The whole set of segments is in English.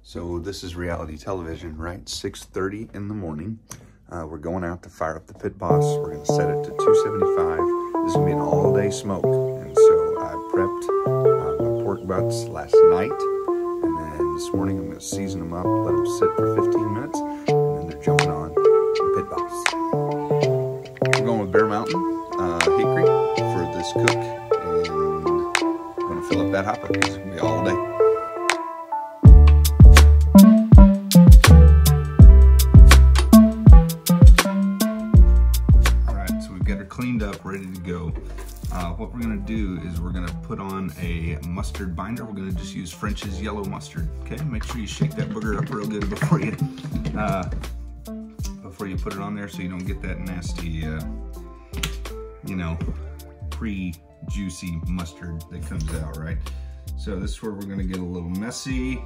So this is reality television, right? 6:30 in the morning. We're going out to fire up the pit boss. We're gonna set it to 275. This is gonna be an all-day smoke. And so I prepped my pork butts last night. And then this morning I'm gonna season them up, let them sit for 15 minutes, and then they're jumping on the pit boss. We're going with Bear Mountain hickory for this cook. And I'm gonna fill up that hopper because it's gonna be all day. Cleaned up, ready to go. What we're gonna do is we're gonna put on a mustard binder. We're gonna just use French's yellow mustard. Okay, make sure you shake that booger up real good before you put it on there, so you don't get that nasty, pre-juicy mustard that comes out, right? So this is where we're gonna get a little messy.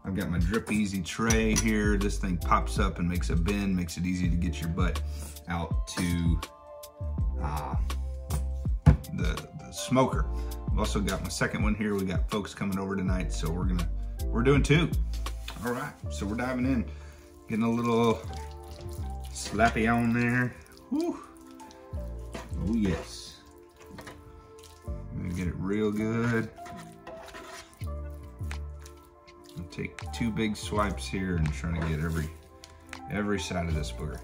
I've got my Drip Easy tray here. This thing pops up and makes a bin, makes it easy to get your butt out to the smoker. I've also got my second one here. We got folks coming over tonight, so we're doing two. All right, so we're diving in, getting a little slappy on there. Whew. Oh yes, I'm gonna get it real good. I'll take two big swipes here and trying to get every side of this booger.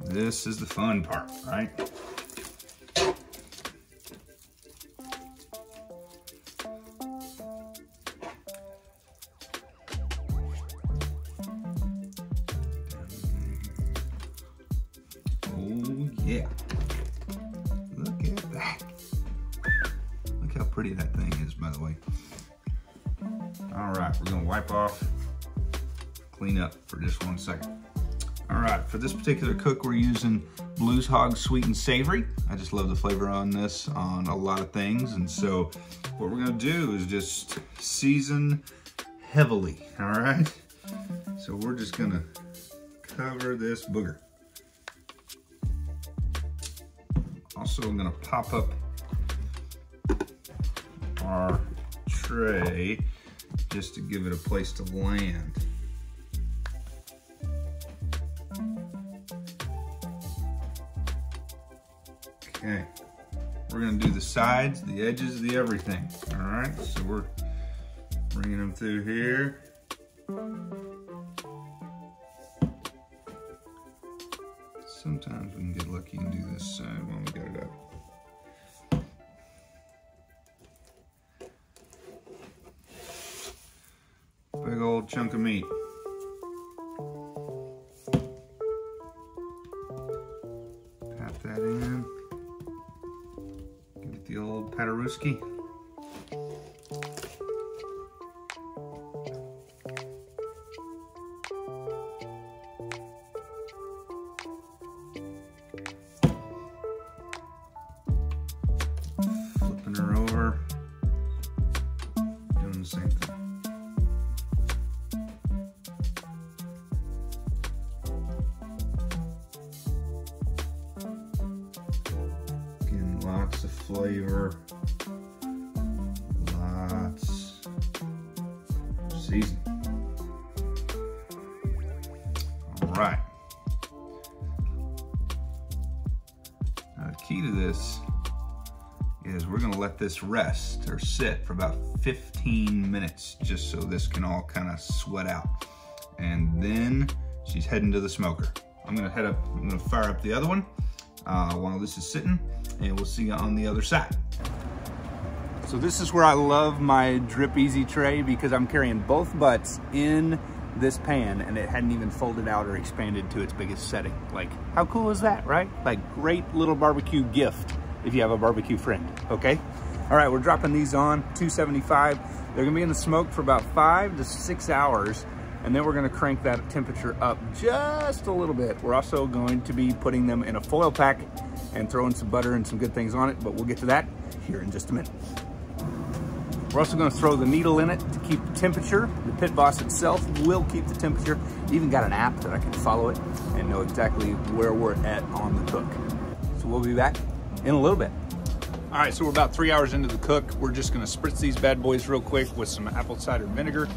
This is the fun part, right? Oh yeah. Look at that. Look how pretty that thing is, by the way. All right, we're gonna wipe off, clean up for just 1 second. All right, for this particular cook, we're using Blues Hog Sweet and Savory. I just love the flavor on this on a lot of things. And so what we're gonna do is just season heavily, all right? So we're just gonna cover this booger. Also, I'm gonna pop up our tray just to give it a place to land. Okay, we're gonna do the sides, the edges, the everything. All right, so we're bringing them through here. Sometimes we can get lucky and do this side when we got it up. Big old chunk of meat. Pat that in. The old Padaruski. Flipping her over. Doing the same thing. Lots of flavor, lots of seasoning. All right. Now the key to this is we're gonna let this rest or sit for about 15 minutes just so this can all kind of sweat out. And then she's heading to the smoker. I'm gonna fire up the other one while this is sitting, and we'll see you on the other side. So this is where I love my Drip Easy tray because I'm carrying both butts in this pan and it hadn't even folded out or expanded to its biggest setting. Like, how cool is that, right? Like, great little barbecue gift if you have a barbecue friend, okay? All right, we're dropping these on 275. They're gonna be in the smoke for about 5 to 6 hours, and then we're gonna crank that temperature up just a little bit. We're also going to be putting them in a foil pack and throwing some butter and some good things on it, but we'll get to that here in just a minute. We're also gonna throw the needle in it to keep the temperature. The Pit Boss itself will keep the temperature. Even got an app that I can follow it and know exactly where we're at on the cook. So we'll be back in a little bit. All right, so we're about 3 hours into the cook. We're just gonna spritz these bad boys real quick with some apple cider vinegar.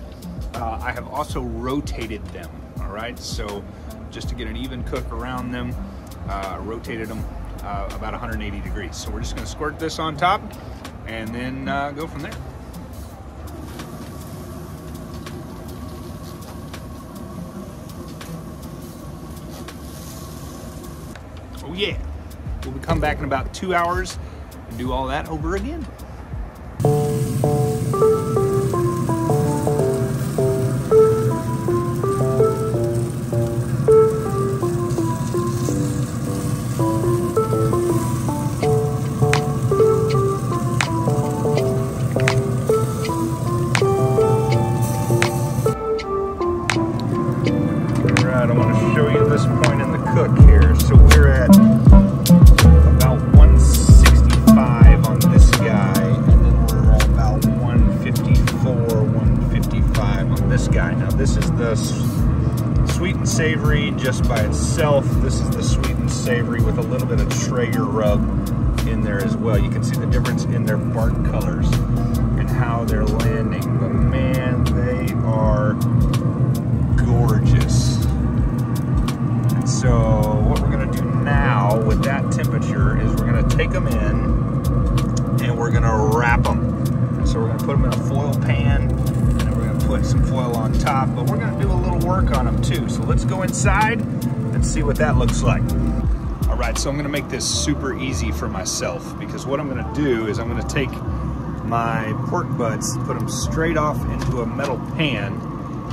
I have also rotated them, all right? So just to get an even cook around them, rotated them about 180 degrees. So we're just gonna squirt this on top and then go from there. Oh yeah, we'll come back in about 2 hours and do all that over again. Alright, I want to show you this point in the cook here. So we're at about 165 on this guy, and then we're at about 154, 155 on this guy. Now this is the sweet and savory just by itself. This is the sweet and savory with a little bit of Traeger rub in there as well. You can see the difference in their bark colors and how they're landing. But man, they are gorgeous. And so what we're gonna do now with that temperature is we're gonna take them in and we're gonna wrap them. So we're gonna put them in a foil pan and then we're gonna put some foil on top, but we're gonna do a little work on them too. So let's go inside and see what that looks like. All right, so I'm gonna make this super easy for myself, because what I'm gonna do is I'm gonna take my pork butts, put them straight off into a metal pan,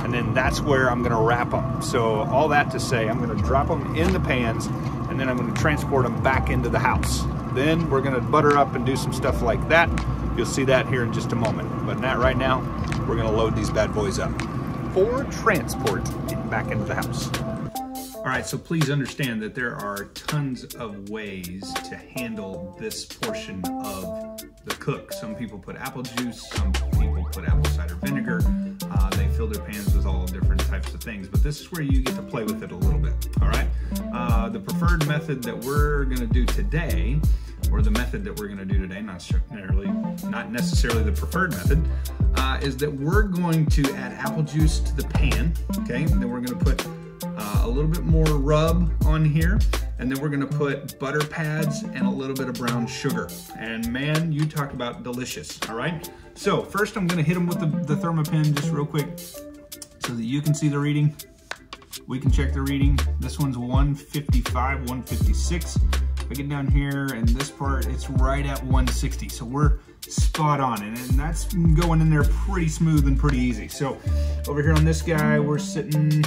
and then that's where I'm gonna wrap them. So all that to say, I'm gonna drop them in the pans, and then I'm gonna transport them back into the house. Then we're gonna butter up and do some stuff like that. You'll see that here in just a moment. But not right now, we're gonna load these bad boys up for transport back into the house. All right, so please understand that there are tons of ways to handle this portion of the cook. Some people put apple juice, some people put apple cider vinegar. They fill their pans with all different types of things, but this is where you get to play with it a little bit, all right? The preferred method that we're gonna do today, or the method that we're gonna do today, not necessarily the preferred method, is that we're going to add apple juice to the pan, okay? And then we're gonna put a little bit more rub on here, and then we're gonna put butter pads and a little bit of brown sugar. And man, you talk about delicious, all right? So first I'm gonna hit them with the Thermopen just real quick so that you can see the reading. We can check the reading. This one's 155, 156. If I get down here and this part, it's right at 160. So we're spot on, and that's going in there pretty smooth and pretty easy. So over here on this guy, we're sitting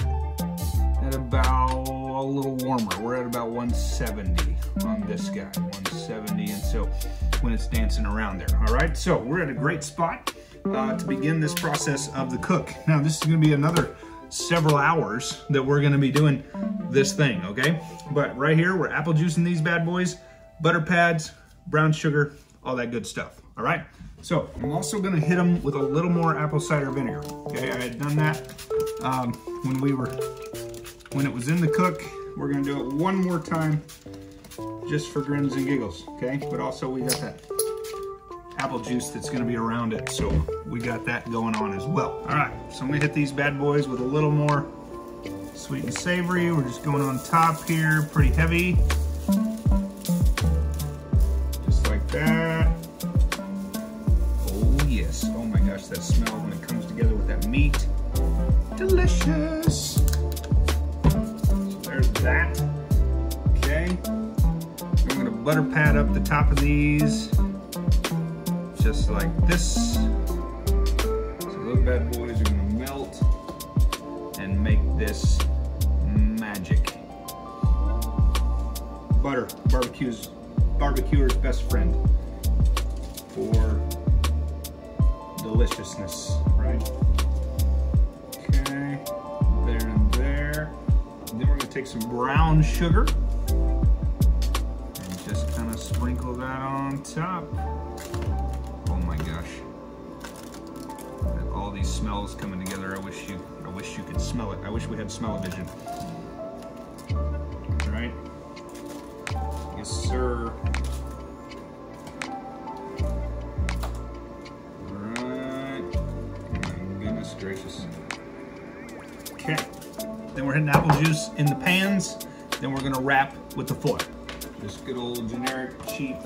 at about a little warmer. We're at about 170 on this guy, 170, and so when it's dancing around there. All right, so we're at a great spot to begin this process of the cook. Now this is gonna be another several hours that we're gonna be doing this thing, okay? But right here, we're apple juicing these bad boys, butter pads, brown sugar, all that good stuff, all right? So I'm also gonna hit them with a little more apple cider vinegar, okay? I had done that when it was in the cook. We're gonna do it one more time just for grins and giggles, okay? But also we got that apple juice that's gonna be around it, so we got that going on as well. All right, so I'm gonna hit these bad boys with a little more sweet and savory. We're just going on top here, pretty heavy. Just like that. Oh yes, oh my gosh, that smell when it comes together with that meat. Delicious. So there's that, okay. I'm gonna butter pad up the top of these, just like this. So those bad boys are gonna melt and make this magic. Butter, barbecuer's best friend for deliciousness, right? Okay, there and there. And then we're gonna take some brown sugar and just kind of sprinkle that on top. Oh my gosh. All these smells coming together. I wish you could smell it. I wish we had smell-o-vision. All right. Yes, sir. gracious. Okay. Then we're hitting apple juice in the pans. Then we're gonna wrap with the foil. Just good old generic cheap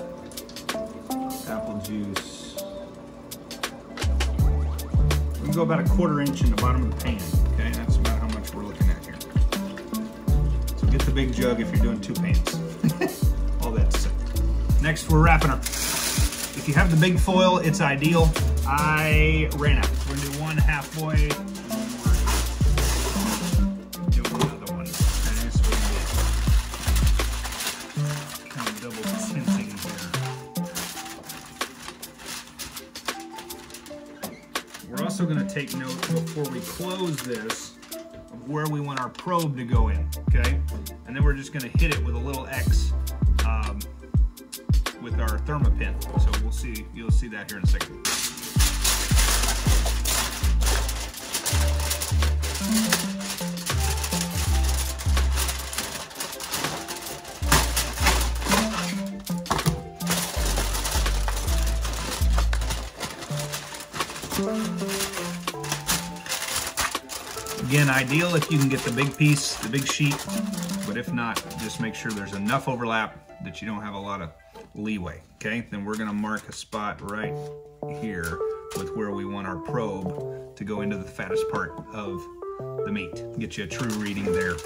apple juice. We can go about a 1/4 inch in the bottom of the pan. Okay, that's about how much we're looking at here. So get the big jug if you're doing 2 pans. All that to say. Next, we're wrapping up. If you have the big foil, it's ideal. I ran out. We're gonna do 1 half boy. Do another one. And this will be kind of double tinting here. We're also gonna take note before we close this of where we want our probe to go in, okay? And then we're just gonna hit it with a little X with our thermopin. So we'll see, you'll see that here in a second. Again, ideal if you can get the big piece, the big sheet, but if not, just make sure there's enough overlap that you don't have a lot of leeway, okay? Then we're gonna mark a spot right here with where we want our probe to go into the fattest part of the meat. Get you a true reading there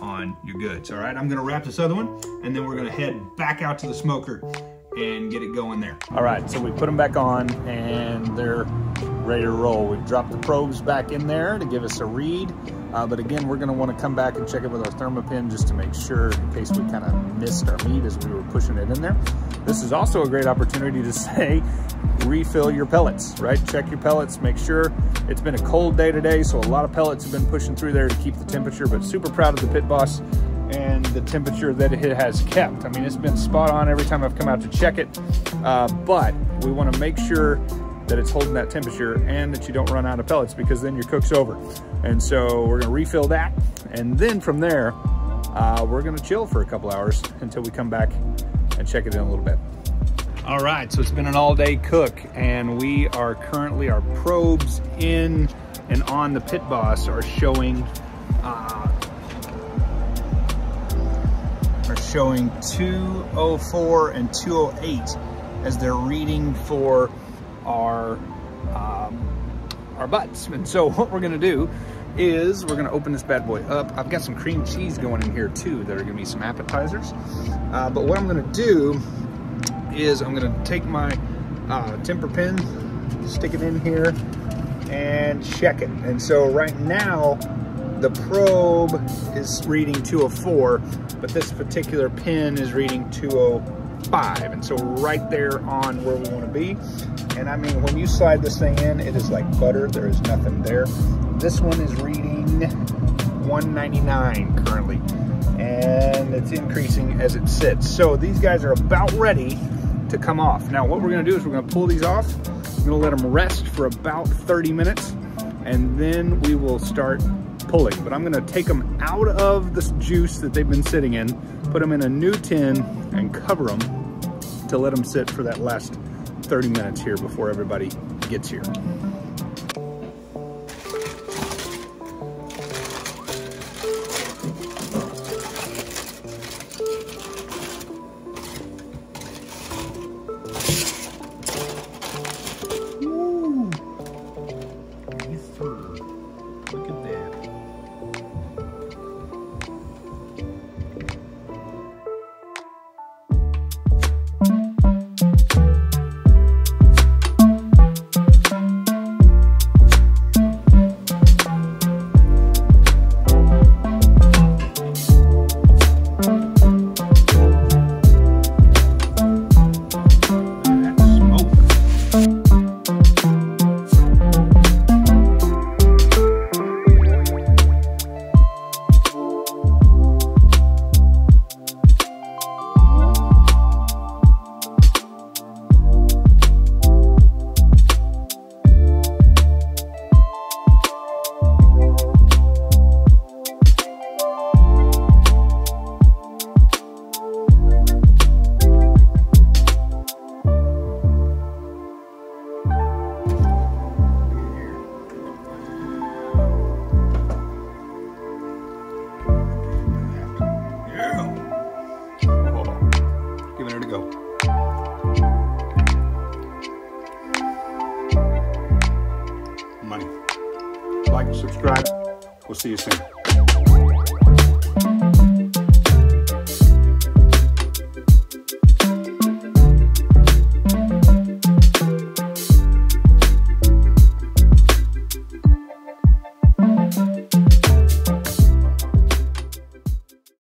on your goods, all right? I'm gonna wrap this other one, and then we're gonna head back out to the smoker and get it going there. All right, so we put them back on, and they're ready to roll. We've dropped the probes back in there to give us a read, but again, we're gonna wanna come back and check it with our thermopin just to make sure in case we kind of missed our meat as we were pushing it in there. This is also a great opportunity to say, refill your pellets, right? Check your pellets, make sure. It's been a cold day today, so a lot of pellets have been pushing through there to keep the temperature, but super proud of the Pit Boss and the temperature that it has kept. I mean, it's been spot on every time I've come out to check it, but we wanna make sure that it's holding that temperature and that you don't run out of pellets, because then your cook's over. And so we're gonna refill that. And then from there, we're gonna chill for a couple hours until we come back and check it in a little bit. All right, so it's been an all-day cook, and we are currently, our probes in and on the Pit Boss are showing 204 and 208 as they're reading for our butts. And so what we're gonna do is we're gonna open this bad boy up. I've got some cream cheese going in here too that are gonna be some appetizers. But what I'm gonna do is I'm gonna take my temper pin, stick it in here, and check it. And so right now, the probe is reading 204, but this particular pin is reading 205. And so right there on where we wanna be. And I mean, when you slide this thing in, it is like butter. There is nothing there. This one is reading 199 currently, and it's increasing as it sits. So these guys are about ready to come off. Now what we're gonna do is we're gonna pull these off. We're gonna let them rest for about 30 minutes, and then we will start pulling. But I'm gonna take them out of the juice that they've been sitting in, put them in a new tin, and cover them to let them sit for that last 30 minutes here before everybody gets here. Woo! Yes, sir. Look at that. money. Like, subscribe. We'll see you soon.